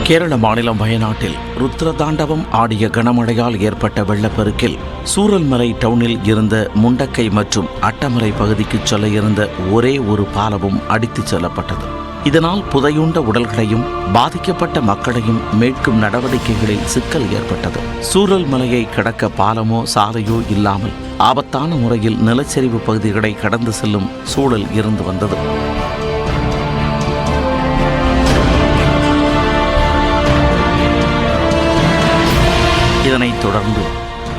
கேரள மாநிலம் வயநாட்டில் ருத்ரதாண்டவம் ஆடிய கனமழையால் ஏற்பட்ட வெள்ளப்பெருக்கில் சூரல்மலை டவுனில் இருந்த முண்டக்கை மற்றும் அட்டமலை பகுதிக்கு செல்ல இருந்த ஒரே ஒரு பாலமும் அடித்துச் செல்லப்பட்டது. இதனால் புதையுண்ட உடல்களையும் பாதிக்கப்பட்ட மக்களையும் மீட்கும் நடவடிக்கைகளில் சிக்கல் ஏற்பட்டது. சூரல்மலையை கடக்க பாலமோ சாலையோ இல்லாமல் ஆபத்தான முறையில் நிலச்சரிவு பகுதிகளை கடந்து செல்லும் சூழல் இருந்து வந்தது. இதனைத் தொடர்ந்து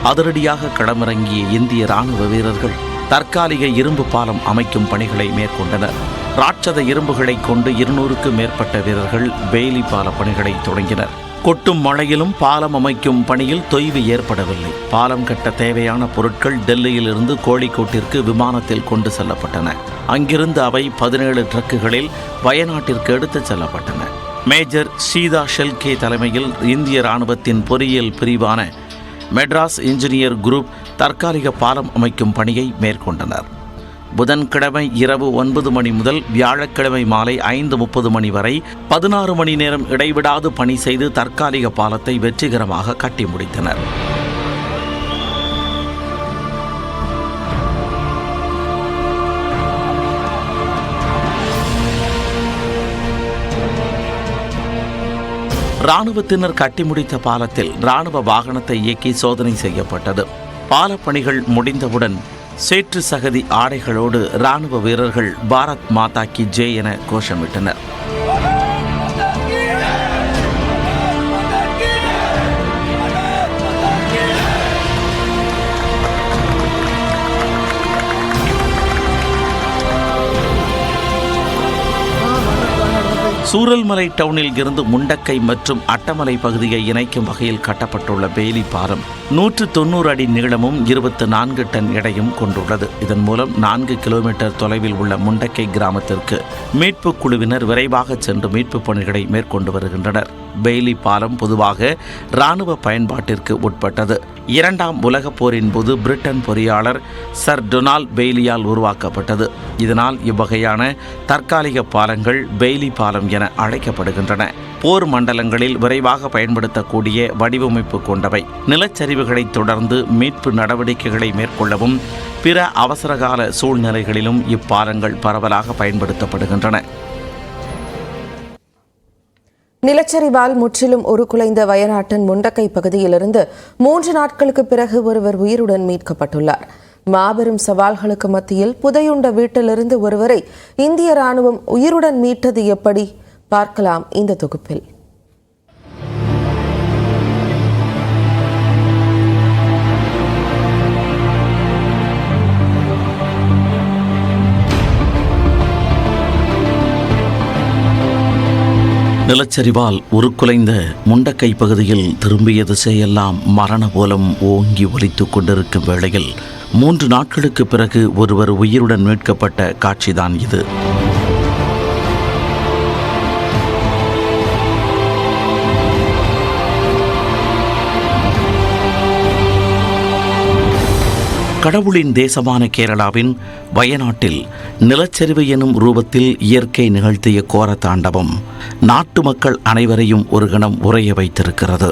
அதிரடியாக களமிறங்கிய இந்திய ராணுவ வீரர்கள் தற்காலிக இரும்பு பாலம் அமைக்கும் பணிகளை மேற்கொண்டனர். ராட்சத இரும்புகளை கொண்டு 200க்கும் மேற்பட்ட வீரர்கள் பெய்லி பால பணிகளை தொடங்கினர். கொட்டும் மழையிலும் பாலம் அமைக்கும் பணியில் தொய்வு ஏற்படவில்லை. பாலம் கட்ட தேவையான பொருட்கள் டெல்லியிலிருந்து கோழிக்கோட்டிற்கு விமானத்தில் கொண்டு செல்லப்பட்டன. அங்கிருந்து அவை 17 ட்ரக்குகளில் வயநாட்டிற்கு எடுத்துச் செல்லப்பட்டன. மேஜர் சீதா ஷெல்கே தலைமையில் இந்திய இராணுவத்தின் பொறியியல் பிரிவான மெட்ராஸ் இன்ஜினியர் குரூப் தற்காலிக பாலம் அமைக்கும் பணியை மேற்கொண்டனர். புதன்கிழமை இரவு 9 மணி முதல் வியாழக்கிழமை மாலை 5:30 மணி வரை 16 மணி நேரம் இடைவிடாது பணி செய்து தற்காலிக பாலத்தை வெற்றிகரமாக கட்டி முடித்தனர். இராணுவத்தினர் கட்டி முடித்த பாலத்தில் இராணுவ வாகனத்தை இயக்கி சோதனை செய்யப்பட்டது. பாலப்பணிகள் முடிந்தவுடன் சேற்று சகதி ஆடைகளோடு இராணுவ வீரர்கள் பாரத் மாதா கி ஜெய் என கோஷமிட்டனர். சூரல்மலை டவுனில் இருந்து முண்டக்கை மற்றும் அட்டமலை பகுதியை இணைக்கும் வகையில் கட்டப்பட்டுள்ள பெய்லி பாலம் 190 அடி நீளமும் 24 டன் எடையும் கொண்டுள்ளது. இதன் மூலம் 4 கிலோமீட்டர் தொலைவில் உள்ள முண்டக்கை கிராமத்திற்கு மீட்புக் குழுவினர் விரைவாக சென்று மீட்புப் பணிகளை மேற்கொண்டு வருகின்றனர். பெய்லி பாலம் பொதுவாக இராணுவ பயன்பாட்டிற்கு உட்பட்டது. 2ஆம் உலகப் போரின் போது பிரிட்டன் பொறியாளர் சர் டொனால்ட் பெய்லியால் உருவாக்கப்பட்டது. இதனால் இவ்வகையான தற்காலிக பாலங்கள் பெய்லி பாலம் என அழைக்கப்படுகின்றன. போர் மண்டலங்களில் விரைவாக பயன்படுத்தக்கூடிய வடிவமைப்பு கொண்டவை. நிலச்சரிவுகளை தொடர்ந்து மீட்பு நடவடிக்கைகளை மேற்கொள்ளவும் பிற அவசரகால சூழ்நிலைகளிலும் இப்பாலங்கள் பரவலாக பயன்படுத்தப்படுகின்றன. நிலச்சரிவால் முற்றிலும் உருக்குலைந்த வயநாட்டின் முண்டக்கை பகுதியிலிருந்து 3 நாட்களுக்கு பிறகு ஒருவர் உயிருடன் மீட்கப்பட்டுள்ளார். மாபெரும் சவால்களுக்கு மத்தியில் புதையுண்ட வீட்டிலிருந்து ஒருவரை இந்திய ராணுவம் உயிருடன் மீட்டது எப்படி பார்க்கலாம் இந்த தொகுப்பில். நிலச்சரிவால் உருக்குலைந்த முண்டக்கை பகுதியில் திரும்பிய திசையெல்லாம் மரண போலம் ஓங்கி ஒலித்துக் கொண்டிருக்கும் வேளையில் 3 நாட்களுக்கு பிறகு ஒருவர் உயிருடன் மீட்கப்பட்ட காட்சிதான் இது. கடவுளின் தேசமான கேரளாவின் வயநாட்டில் நிலச்சரிவு எனும் ரூபத்தில் இயற்கை நிகழ்த்திய கோர தாண்டவம் நாட்டு மக்கள் அனைவரையும் ஒரு கணம் உறைய வைத்திருக்கிறது.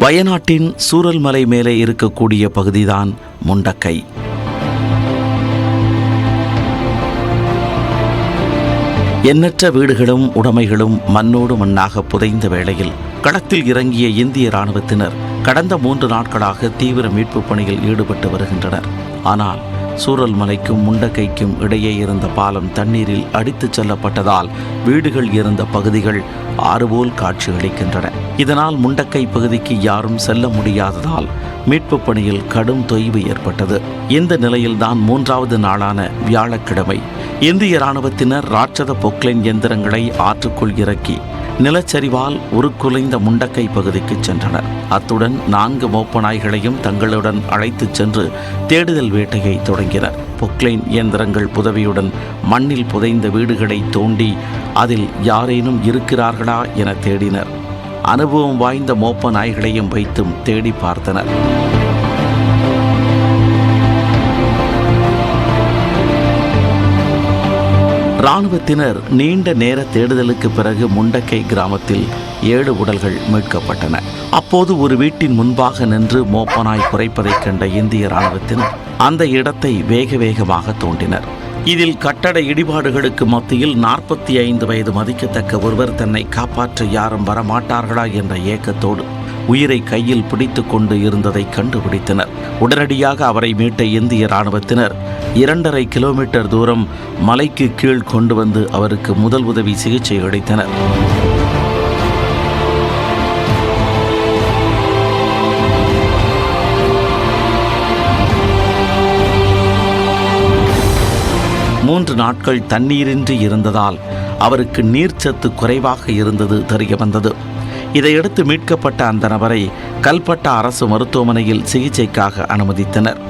வயநாட்டின் சூரல்மலை மேலே இருக்கக்கூடிய பகுதிதான் முண்டக்கை. எண்ணற்ற வீடுகளும் உடைமைகளும் மண்ணோடு மண்ணாக புதைந்த வேளையில் களத்தில் இறங்கிய இந்திய இராணுவத்தினர் கடந்த 3 நாட்களாக தீவிர மீட்பு பணியில் ஈடுபட்டு வருகின்றனர். ஆனால் சூரல்மலைக்கும் முண்டக்கைக்கும் இடையே இருந்த பாலம் தண்ணீரில் அடித்துச் செல்லப்பட்டதால் வீடுகள் இருந்த பகுதிகள் ஆறுபோல் காட்சியளிக்கின்றன. இதனால் முண்டக்கை பகுதிக்கு யாரும் செல்ல முடியாததால் மீட்பு பணியில் கடும் தொய்வு ஏற்பட்டது. இந்த நிலையில்தான் 3வது நாளான வியாழக்கிழமை இந்திய இராணுவத்தினர் ராட்சத பொக்லைன் எந்திரங்களை ஆற்றுக்குள் இறக்கி நிலச்சரிவால் உருக்குலைந்த முண்டக்கை பகுதிக்கு சென்றனர். அத்துடன் 4 மோப்ப நாய்களையும் தங்களுடன் அழைத்துச் சென்று தேடுதல் வேட்டையை தொடங்கினர். பொக்லைன் இயந்திரங்கள் உதவியுடன் மண்ணில் புதைந்த வீடுகளை தோண்டி அதில் யாரேனும் இருக்கிறார்களா என தேடினர். அனுபவம் வாய்ந்த மோப்ப நாய்களையும் வைத்தும் தேடி பார்த்தனர். இராணுவத்தினர் நீண்ட நேர தேடுதலுக்கு பிறகு முண்டக்கை கிராமத்தில் 7 உடல்கள் மீட்கப்பட்டன. அப்போது ஒரு வீட்டின் முன்பாக நின்று மோப்பனாய் குறைப்பதைக் கண்ட இந்திய இராணுவத்தினர் அந்த இடத்தை வேக வேகமாக தோண்டினர். இதில் கட்டட இடிபாடுகளுக்கு மத்தியில் 45 வயது மதிக்கத்தக்க ஒருவர் தன்னை காப்பாற்ற யாரும் வரமாட்டார்களா என்ற ஏக்கத்தோடு உயிரை கையில் பிடித்து கொண்டு இருந்ததை கண்டுபிடித்தனர். உடனடியாக அவரை மீட்ட இந்திய இராணுவத்தினர் 2.5 கிலோமீட்டர் தூரம் மலைக்கு கீழ் கொண்டு வந்து அவருக்கு முதல் உதவி சிகிச்சை அளித்தனர். மூன்று நாட்கள் தண்ணீரின்றி இருந்ததால் அவருக்கு நீர்ச்சத்து குறைவாக இருந்தது தெரிய வந்தது. இதையடுத்து மீட்கப்பட்ட அந்த நபரை கல்பட்டா அரசு மருத்துவமனையில் சிகிச்சைக்காக அனுமதித்தனர்.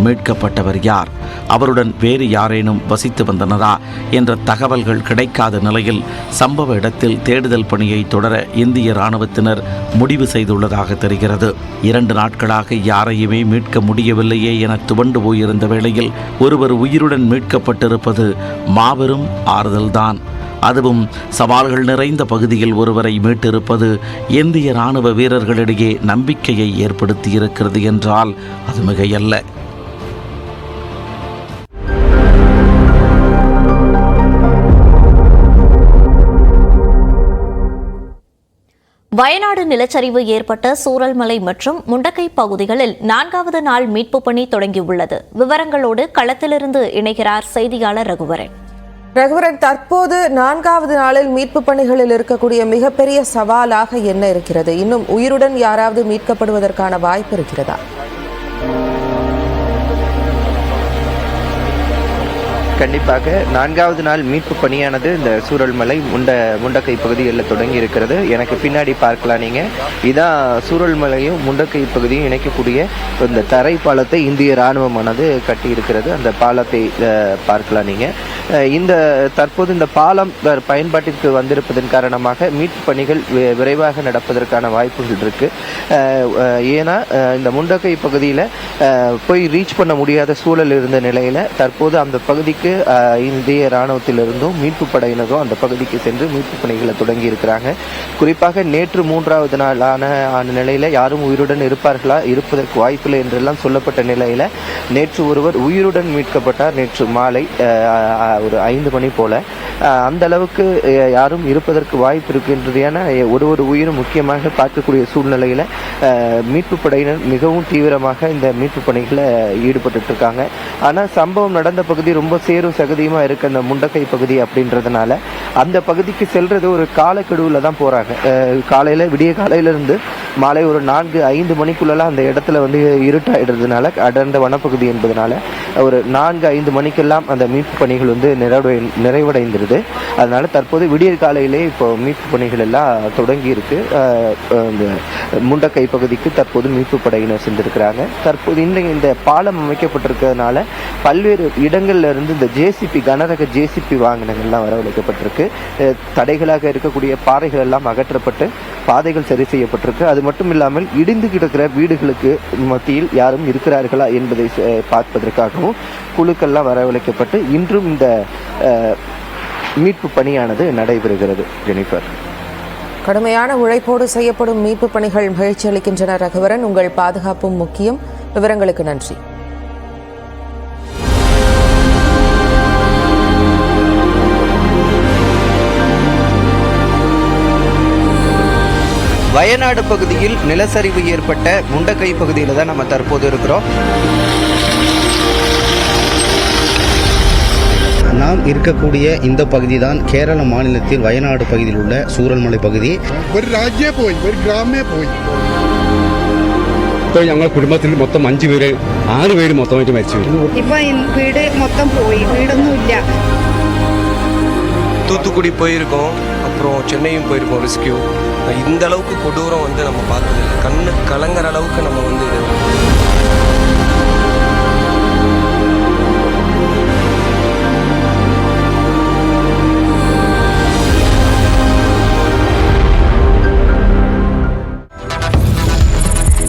மீட்கப்பட்டவர் யார், அவருடன் வேறு யாரேனும் வசித்து வந்தனரா என்ற தகவல்கள் கிடைக்காத நிலையில் சம்பவ இடத்தில் தேடுதல் பணியை தொடர இந்திய இராணுவத்தினர் முடிவு செய்துள்ளதாக தெரிகிறது. 2 நாட்களாக யாரையுமே மீட்க முடியவில்லையே என துவண்டு போயிருந்த வேளையில் ஒருவர் உயிருடன் மீட்கப்பட்டிருப்பது மாபெரும் ஆறுதல்தான். அதுவும் சவால்கள் நிறைந்த பகுதியில் ஒருவரை மீட்டிருப்பது இந்திய இராணுவ வீரர்களிடையே நம்பிக்கையை ஏற்படுத்தியிருக்கிறது என்றால் அது மிகையல்ல. வயநாடு நிலச்சரிவு ஏற்பட்ட சூரல்மலை மற்றும் முண்டக்கை பகுதிகளில் 4வது நாள் மீட்பு பணி தொடங்கியுள்ளது. விவரங்களோடு களத்திலிருந்து இணைகிறார் செய்தியாளர் ரகுவரன். தற்போது 4வது நாளில் மீட்பு பணிகளில் இருக்கக்கூடிய மிகப்பெரிய சவாலாக என்ன இருக்கிறது? இன்னும் உயிருடன் யாராவது மீட்கப்படுவதற்கான வாய்ப்பு இருக்கிறதா? கண்டிப்பாக 4வது நாள் மீட்பு பணியானது இந்த சூரல்மலை முண்டக்கை பகுதிகளில் தொடங்கி இருக்கிறது. எனக்கு பின்னாடி பார்க்கலாம் நீங்கள், இதான் சூரல்மலையும் முண்டக்கை பகுதியும் இணைக்கக்கூடிய இந்த தரை பாலத்தை இந்திய இராணுவமானது கட்டி இருக்கிறது. அந்த பாலத்தை பார்க்கலாம் நீங்கள். தற்போது இந்த பாலம் பயன்பாட்டிற்கு வந்திருப்பதன் காரணமாக மீட்பு பணிகள் விரைவாக நடப்பதற்கான வாய்ப்புகள் இருக்கு. ஏன்னா இந்த முண்டக்கை பகுதியில் போய் ரீச் பண்ண முடியாத சூழல் இருந்த நிலையில தற்போது அந்த பகுதிக்கு இந்திய இராணுவத்திலிருந்தும் மீட்பு படையினரும் அந்த பகுதிக்கு சென்று மீட்பு பணிகளை தொடங்கி இருக்கிறாங்க. குறிப்பாக நேற்று 3வது நாளான நிலையில யாரும் உயிருடன் இருப்பதற்கு வாய்ப்பில்லை என்றெல்லாம் சொல்லப்பட்ட நிலையில நேற்று ஒருவர் உயிருடன் மீட்கப்பட்டார். நேற்று மாலை ஒரு 5 மணி போல. அந்த அளவுக்கு யாரும் இருப்பதற்கு வாய்ப்பு இருக்கின்றது. ஏன்னா ஒரு உயிரும் முக்கியமாக பார்க்கக்கூடிய சூழ்நிலையில மீட்பு படையினர் மிகவும் தீவிரமாக இந்த மீட்பு பணிகளை ஈடுபட்டு இருக்காங்க. ஆனா சம்பவம் நடந்த பகுதி ரொம்ப சேரும் சகதியுமா இருக்கு அந்த முண்டக்கை பகுதி அப்படின்றதுனால அந்த பகுதிக்கு செல்றது ஒரு காலக்கெடுவில் தான் போறாங்க. விடிய காலையில இருந்து மாலை ஒரு 4-5 மணிக்குள்ளலாம் அந்த இடத்துல இருட்டாயிடுறதுனால அடர்ந்த வனப்பகுதி என்பதனால ஒரு 4-5 மணிக்கெல்லாம் அந்த மீட்பு பணிகள் நிறைவடைந்திருது. அதனால தற்போது விடிய காலையிலே இப்போ மீட்பு பணிகள் எல்லாம் தொடங்கி இருக்கு. இந்த முண்டக்கை பகுதிக்கு தற்போது மீட்பு படையினர் சென்றிருக்கிறாங்க. தற்போது இந்த பாலம் அமைக்கப்பட்டிருக்கிறதுனால பல்வேறு இடங்கள்ல இருந்து இந்த ஜேசிபி கனரக ஜேசிபி வாகனங்கள்லாம் வரவழைக்கப்பட்டிருக்கு. தடைகளாக இருக்கக்கூடிய பாறைகள் எல்லாம் அகற்றப்பட்டு பாதைகள் சரி செய்யப்பட்டிருக்கு. அது மட்டும் இல்லாமல் இடிந்து கிடக்கிற வீடுகளுக்கு மத்தியில் யாரும் இருக்கிறார்களா என்பதை பார்ப்பதற்காகவும் குழுக்கள்லாம் வரவழைக்கப்பட்டு இன்றும் இந்த மீட்பு பணியானது நடைபெறுகிறது. ஜெனிஃபர், கடுமையான உழைப்போடு செய்யப்படும் மீட்பு பணிகள் மகிழ்ச்சி அளிக்கின்றன. ரகுவரன், உங்கள் பாதுகாப்பும் முக்கியம். விவரங்களுக்கு நன்றி. வயநாடு பகுதியில் நிலச்சரிவு ஏற்பட்ட முண்டக்கை பகுதியில் தான் நம்ம தற்போது இருக்கிறோம். நாம் இருக்கக்கூடிய இந்த பகுதி தான் கேரள மாநிலத்தில் வயநாடு பகுதியில் உள்ள சூரல்மலை பகுதி. ഞങ്ങൾ കുടുംബത്തിൽ മൊത്തം 5 പേര് 6 പേര് മൊത്തമായിട്ട് മരിച്ചു. ഇപ്പൊ വീട് മൊത്തം പോയി, വീടൊന്നും ഇല്ല. தூத்துக்குடி போயிருக்கோம், அப்புறம் சென்னையும் போயிருக்கோம் ரெஸ்கியூ. இந்த அளவுக்கு கொடூரம் நம்ம பார்த்ததில்லை. கண்ணு கலங்குற அளவுக்கு நம்ம